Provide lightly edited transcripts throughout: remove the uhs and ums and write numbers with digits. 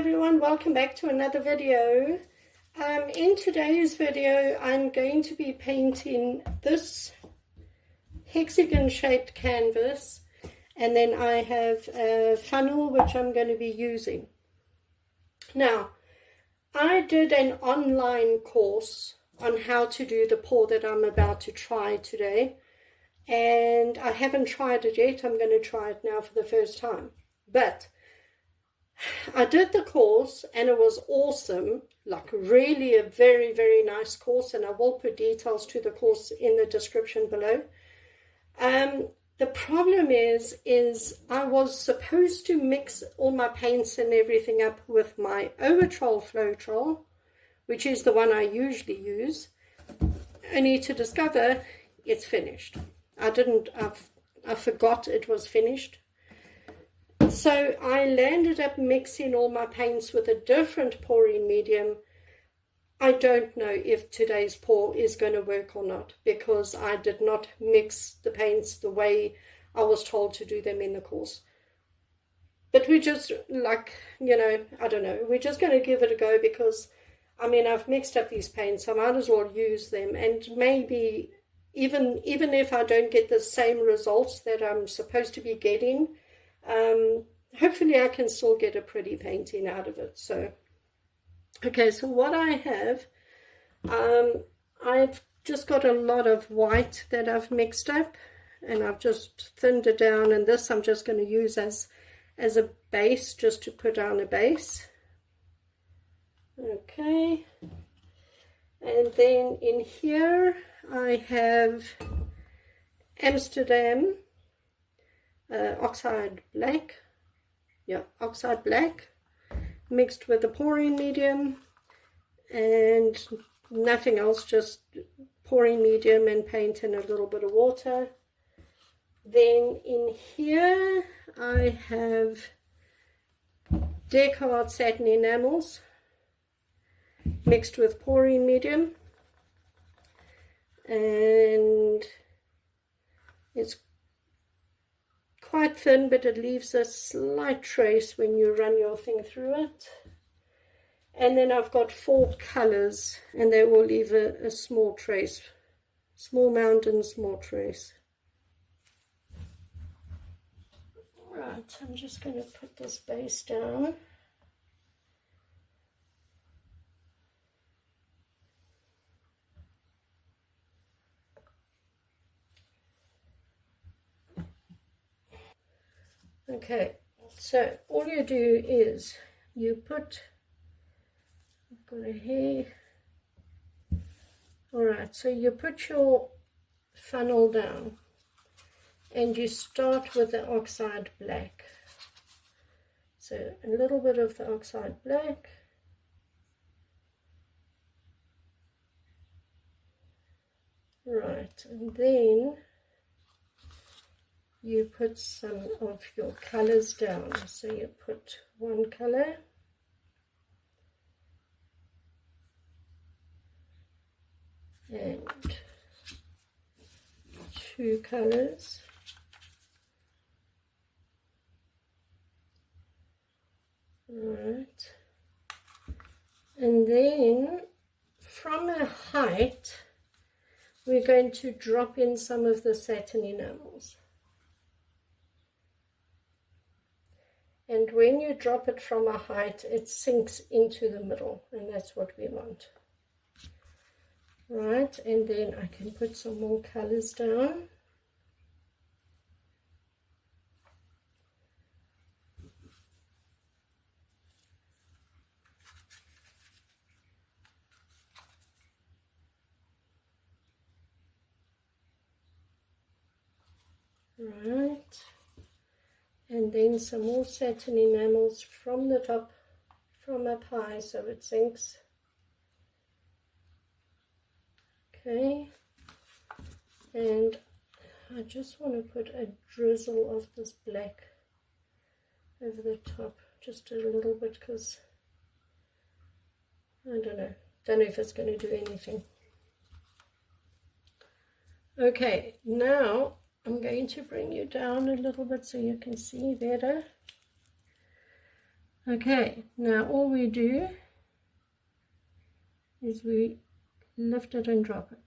everyone, welcome back to another video. In today's video I'm going to be painting this hexagon shaped canvas, and then I have a funnel which I'm going to be using. Now, I did an online course on how to do the pour that I'm about to try today, and I haven't tried it yet. I'm going to try it now for the first time, but I did the course and it was awesome, like really a very, very nice course, and I will put details to the course in the description below. The problem is I was supposed to mix all my paints and everything up with my Overtrol Floetrol, which is the one I usually use, only to discover it's finished. I forgot it was finished. So I landed up mixing all my paints with a different pouring medium. I don't know if today's pour is going to work or not, because I did not mix the paints the way I was told to do them in the course. But we just, I don't know, we're just going to give it a go, because, I mean, I've mixed up these paints, I might as well use them, and maybe even if I don't get the same results that I'm supposed to be getting, hopefully I can still get a pretty painting out of it. So okay, so what I have, I've just got a lot of white that I've mixed up, and I've just thinned it down, and this I'm just going to use as a base, just to put down a base. Okay, and then in here I have Amsterdam oxide black, oxide black, mixed with the pouring medium, and nothing else, just pouring medium and paint and a little bit of water. Then in here I have Decard satin enamels mixed with pouring medium, and it's quite thin, but it leaves a slight trace when you run your thing through it. And then I've got 4 colors, and they will leave a small trace, small mountain, small trace. Right, I'm just going to put this base down. Okay, so all you do is you put, I've got a hair, alright, so you put your funnel down and you start with the oxide black. So a little bit of the oxide black, right, and then you put some of your colors down. So you put 1 color, and 2 colors, right, and then from a height we're going to drop in some of the satin enamels. And when you drop it from a height, it sinks into the middle, and that's what we want. Right, and then I can put some more colors down. Right. And then some more satin enamels from the top, from up high, so it sinks. Okay, and I just want to put a drizzle of this black over the top, just a little bit, because I don't know if it's going to do anything. Okay, now I'm going to bring you down a little bit so you can see better. Okay, now all we do is we lift it and drop it.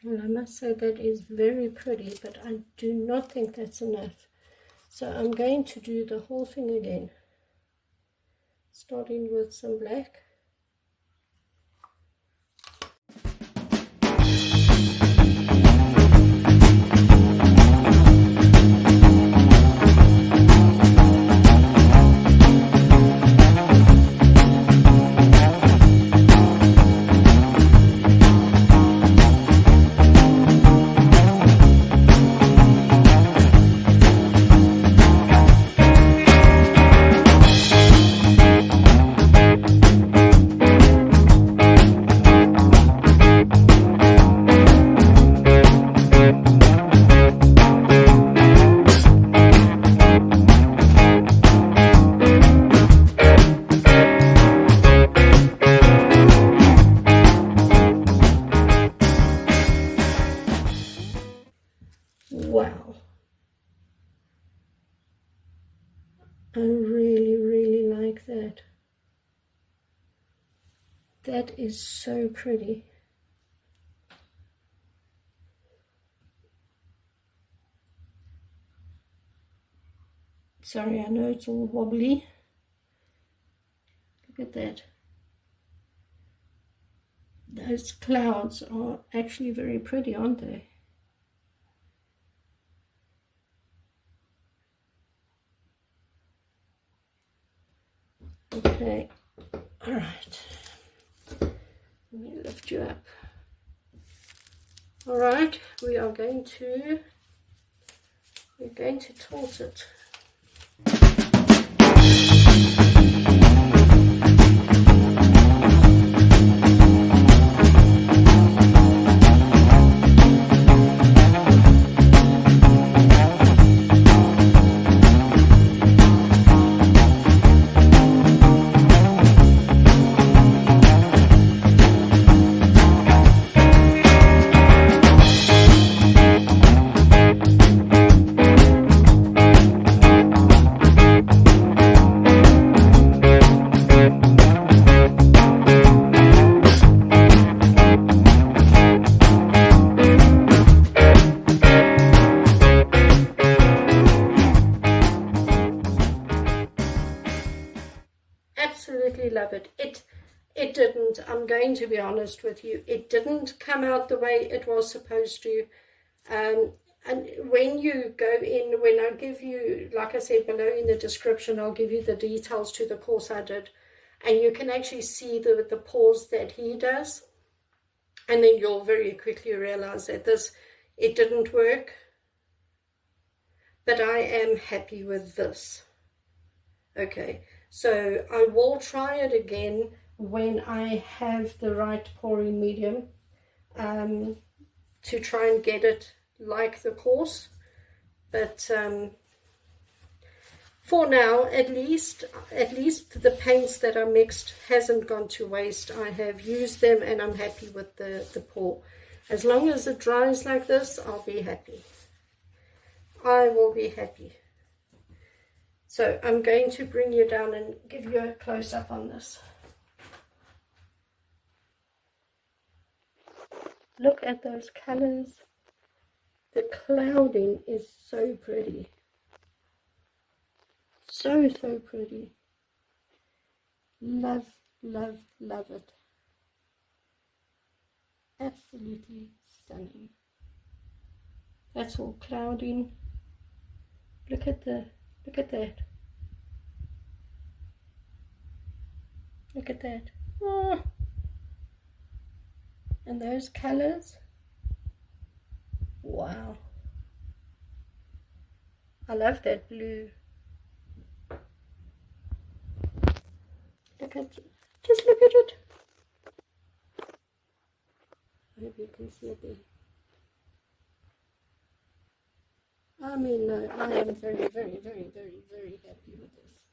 Well, I must say that is very pretty, but I do not think that's enough. So I'm going to do the whole thing again, starting with some black. Wow. I really, really like that. That is so pretty. Sorry, I know it's all wobbly. Look at that. Those clouds are actually very pretty, aren't they? Okay, all right. Let me lift you up. All right, we're going to toss it. Absolutely love it. It didn't, I'm going to be honest with you, it didn't come out the way it was supposed to. And when you go in, when I give you, like I said below in the description, I'll give you the details to the course I did, and you can actually see the pause that he does, and then you'll very quickly realize that it didn't work. But I am happy with this. Okay, so I will try it again when I have the right pouring medium, to try and get it like the course. But for now, at least the paints that I mixed hasn't gone to waste. I have used them and I'm happy with the pour. As long as it dries like this, I'll be happy. I will be happy. So I'm going to bring you down and give you a close-up on this. Look at those colors. The clouding is so pretty. So pretty. Love, love, love it. Absolutely stunning. That's all clouding. Look at that. Look at that. Oh. And those colors. Wow. I love that blue. Just look at it. I hope you can see it there. I mean, no, I am very, very, very, very, very happy with this.